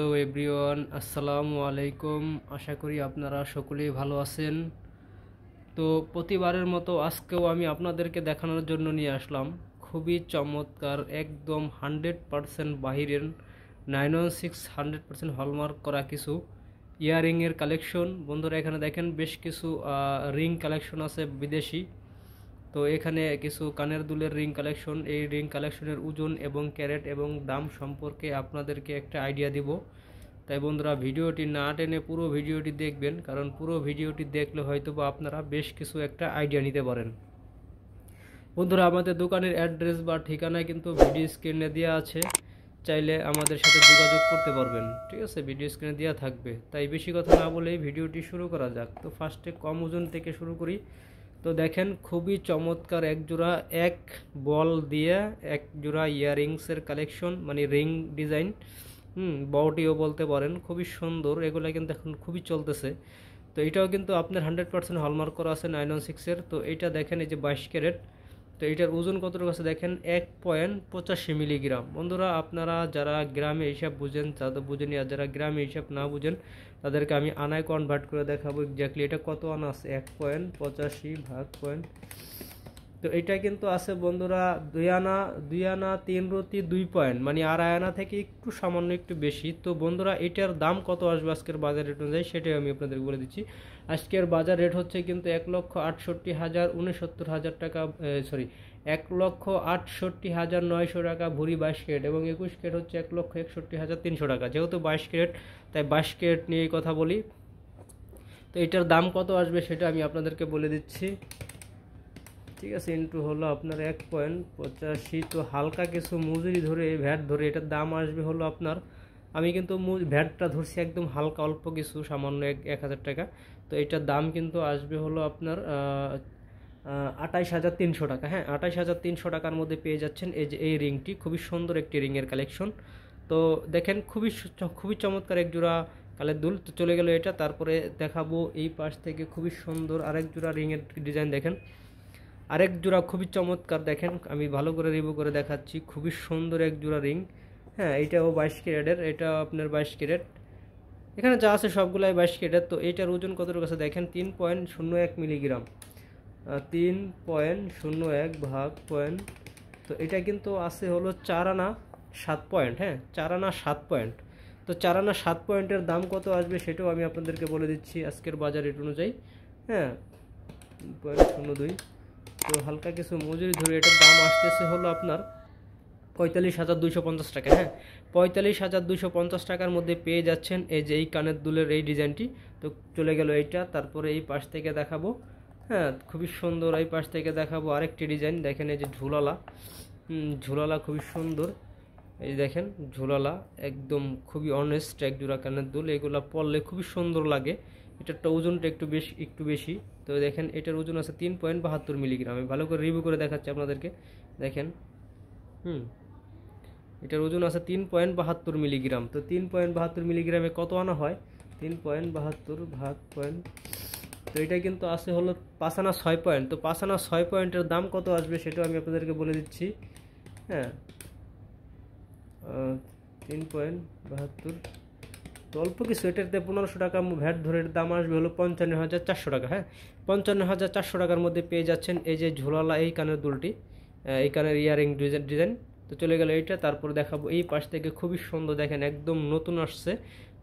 Hello everyone, আসসালামু আলাইকুম। আশা করি আপনারা সকলেই ভালো আছেন। তো প্রতিবারের মতো আজকেও আমি আপনাদেরকে দেখানোর জন্য নিয়ে আসলাম খুবই চমৎকার, একদম 100% বাহিরের 916 100% হলমার্ক করা কিছু ইয়াররিংয়ের কালেকশন। বন্ধুরা এখানে দেখেন বেশ কিছু রিং কালেকশন আছে বিদেশি। তো এখানে কিছু কানের দুলের রিং কালেকশন, এই রিং কালেকশনের ওজন এবং ক্যারেট এবং দাম সম্পর্কে আপনাদেরকে একটা আইডিয়া দিব। তাই বন্ধুরা ভিডিওটি না টেনে পুরো ভিডিওটি দেখবেন, কারণ পুরো ভিডিওটি দেখলে হয়তো বা আপনারা বেশ কিছু একটা আইডিয়া নিতে পারেন। বন্ধুরা আমাদের দোকানের অ্যাড্রেস বা ঠিকানায় কিন্তু ভিডিও স্ক্রিনে দেওয়া আছে, চাইলে আমাদের সাথে যোগাযোগ করতে পারবেন। ঠিক আছে, ভিডিও স্ক্রিনে দেওয়া থাকবে। তাই বেশি কথা না বলেই ভিডিওটি শুরু করা যাক। তো ফার্স্টে কম ওজন থেকে শুরু করি। তো দেখেন খুবই চমৎকার এক জোড়া এক বল দিয়ে এক জোড়া ইয়াররিংসের কালেকশন, মানে রিং ডিজাইন, বউটিও বলতে পারেন, খুবই সুন্দর। এগুলো কিন্তু এখন খুবই চলতেছে। তো এটাও কিন্তু আপনার 100% হলমার্ক করা আছে 916-এর। তো এটা দেখেন এই যে 22 ক্যারেট। তো এটার ওজন কতটুকু আছে দেখেন, 1.85 মিলিগ্রাম। বন্ধুরা আপনারা যারা গ্রামে হিসাব বুঝেন তাদের বুঝেনি, আর যারা গ্রামে হিসাব না বুঝেন তাদেরকে আমি আনায় কনভার্ট করে দেখাবো এক্স্যাক্টলি এটা কত আনা আছে। 1.85 ভাগ পয়েন্ট, তো এটা কিন্তু আছে বন্ধুরা 2 আনা 3 রতি 2 পয়েন্ট, মানে আড়াই আনা থেকে একটু সামান্য একটু বেশি। তো বন্ধুরা এটার দাম কত আসবে আজকের বাজার রেট অনুযায়ী সেটাই আমি আপনাদের বলে দিচ্ছি। আজকের বাজার রেট হচ্ছে কিন্তু 1,68,069 টাকা, সরি 1,68,900 টাকা ভরি 22 ক্যারেট, এবং 21 ক্যারেট হচ্ছে 1,61,300 টাকা। যেহেতু 22 ক্যারেট তাই 22 ক্যারেট নিয়ে কথা বলি। তো এটার দাম কত আসবে সেটা আমি আপনাদেরকে বলে দিচ্ছি। ঠিক আছে, ইন্টু হলো আপনার 1.85। তো হালকা কিছু মজুরি ধরে ভ্যাট ধরে এটার দাম আসবে হলো আপনার, আমি কিন্তু ভ্যাটটা ধরছি একদম হালকা অল্প কিছু সামান্য 1,000 টাকা। তো এটার দাম কিন্তু আসবে হলো আপনার 28,300 টাকা। হ্যাঁ, 28,300 টাকার মধ্যে পেয়ে যাচ্ছেন এই যে এই রিংটি, খুবই সুন্দর একটি রিংয়ের কালেকশন। তো দেখেন খুবই চমৎকার এক জোড়া কালের দুল। তো চলে গেল এটা, তারপরে দেখাবো এই পাশ থেকে খুবই সুন্দর আরেক জোড়া রিংয়ের ডিজাইন। দেখেন আরেক জোড়া খুবই চমৎকার, দেখেন আমি ভালো করে রিভিউ করে দেখাচ্ছি, খুবই সুন্দর এক জোড়া রিং। হ্যাঁ, এটাও 22 ক্যারেটের, এটা আপনার 22 ক্যারেট। এখানে যা আছে সবগুলাই 22 ক্যারেট। তো এইটার ওজন কতটুকু আছে দেখেন, 3.01 মিলিগ্রাম, 3.01 ভাগ পয়েন্ট। তো এটা কিন্তু আছে হলো 4 আনা 7 পয়েন্ট। হ্যাঁ, 4 আনা 7 পয়েন্ট। তো 4 আনা 7 পয়েন্টের দাম কত আসবে সেটাও আমি আপনাদেরকে বলে দিচ্ছি আজকের বাজার রেট অনুযায়ী। হ্যাঁ, 3.02। তো হালকা কিছু মজুরি ধরে এটার দাম আসতেছে হলো আপনার 45,250 টাকা। হ্যাঁ, 45,250 টাকার মধ্যে পেয়ে যাচ্ছেন এই যে এই কানের দুলের এই ডিজাইনটি। তো চলে গেল এইটা, তারপরে এই পাশ থেকে দেখাবো। হ্যাঁ, খুবই সুন্দর। এই পাশ থেকে দেখাবো আরেকটি ডিজাইন। দেখেন এই যে ঝুলালা, ঝুলালা খুবই সুন্দর। এই দেখেন ঝুলালা একদম খুবই অনেস্ট এক জোড়া কানের দুল, এগুলা পরলে খুবই সুন্দর লাগে। এটারটা ওজনটা একটু বেশি। তো দেখেন এটার ওজন আছে 3.72 মিলিগ্রাম। আমি ভালো করে রিভিউ করে দেখাচ্ছি আপনাদেরকে। দেখেন এটার ওজন আছে 3.72 মিলিগ্রাম। তো 3.72 মিলিগ্রামে কত আনা হয়, 3.72 ভাগ পয়েন্ট। তো এটা কিন্তু আছে হলো 5 আনা 6 পয়েন্ট। তো 5 আনা 6 পয়েন্টের দাম কত আসবে সেটাও আমি আপনাদেরকে বলে দিচ্ছি। হ্যাঁ, 3.72, তো অল্প কিছু, এটাতে 1500 টাকা ভ্যাট ধরে দাম আসবে হলো 55,400 টাকা। হ্যাঁ, 55,400 টাকার মধ্যে পেয়ে যাচ্ছেন এই যে ঝোলালা এই কানের দুলটি, এই কানের ইয়ারিং ডিজাইন। তো চলে গেল এইটা, তারপর দেখাবো এই পাশ থেকে খুবই সুন্দর। দেখেন একদম নতুন আসছে,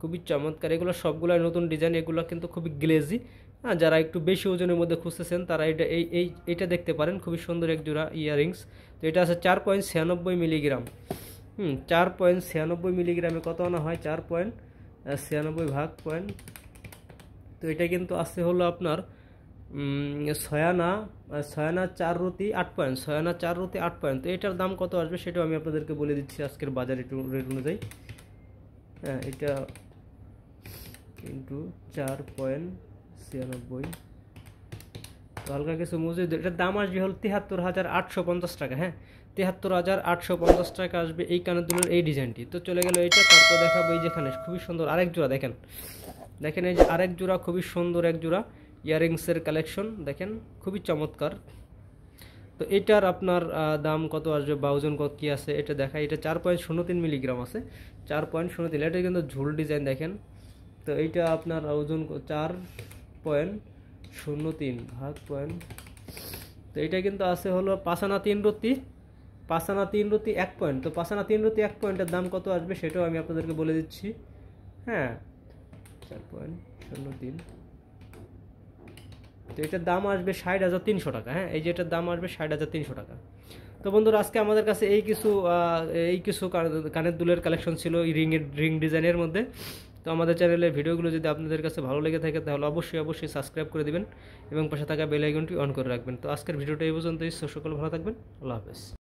খুবই চমৎকার। এগুলো সবগুলাই নতুন ডিজাইন, এগুলো কিন্তু খুবই গ্লেজি। হ্যাঁ, যারা একটু বেশি ওজনের মধ্যে খুঁজতেছেন তারা এইটা দেখতে পারেন, খুবই সুন্দর এক জোড়া ইয়ারিংস। তো এটা আছে 4.96 মিলিগ্রাম। 4.96 মিলিগ্রামে কত আনা হয়, 4.96 ভাগ পয়েন্ট। তো এটা কিন্তু আছে হলো আপনার 6 আনা 4 রতি 8 পয়েন্ট, 6 আনা 4 রতি 8 পয়েন্ট। তো এটার দাম কত আসবে সেটাও আমি আপনাদেরকে বলে দিচ্ছি আজকের বাজার রেট অনুযায়ী। হ্যাঁ, এটা ইন্টু 4.96, তো হালকা কিছু মজুদ, এটার দাম আসবে হল 73,850 টাকা। হ্যাঁ, 73,850 টাকা আসবে এই কানের দুলের এই ডিজাইনটি। তো চলে গেল এইটা, তারপর দেখাবো এই যেখানে খুবই সুন্দর আরেক জোড়া। দেখেন এই যে আরেক জোড়া খুবই সুন্দর এক জোড়া ইয়াররিংসের কালেকশন। দেখেন খুবই চমৎকার। তো এটার আপনার দাম কত আসবে বা ওজন কত কী আছে এটা দেখাই। এটা 4.03 মিলিগ্রাম আছে, 4.03। এটা কিন্তু ঝুল ডিজাইন দেখেন। তো এইটা আপনার ওজন 4.03 ভাগ পয়েন্ট। তো এটা কিন্তু আছে হলো 5 আনা 3 রতি, 5 আনা 3 রতি 1 পয়েন্ট। তো 5 আনা 3 রতি 1 পয়েন্টের দাম কত আসবে সেটাও আমি আপনাদেরকে বলে দিচ্ছি। হ্যাঁ, 4.03। তো এটার দাম আসবে 60,300 টাকা। হ্যাঁ, এই যে এটার দাম আসবে 60,300 টাকা। তো বন্ধুরা, আজকে আমাদের কাছে এই কিছু কানের দুলের কালেকশন ছিল এই রিং ডিজাইনের মধ্যে। তো আমাদের চ্যানেলের ভিডিওগুলো যদি আপনাদের কাছে ভালো লেগে থাকে তাহলে অবশ্যই সাবস্ক্রাইব করে দিবেন এবং পাশে থাকা বেল আইকনটি অন করে রাখবেন। তো আজকের ভিডিওটা এই পর্যন্তই। সকল ভালো থাকবেন। আল্লাহ হাফেজ।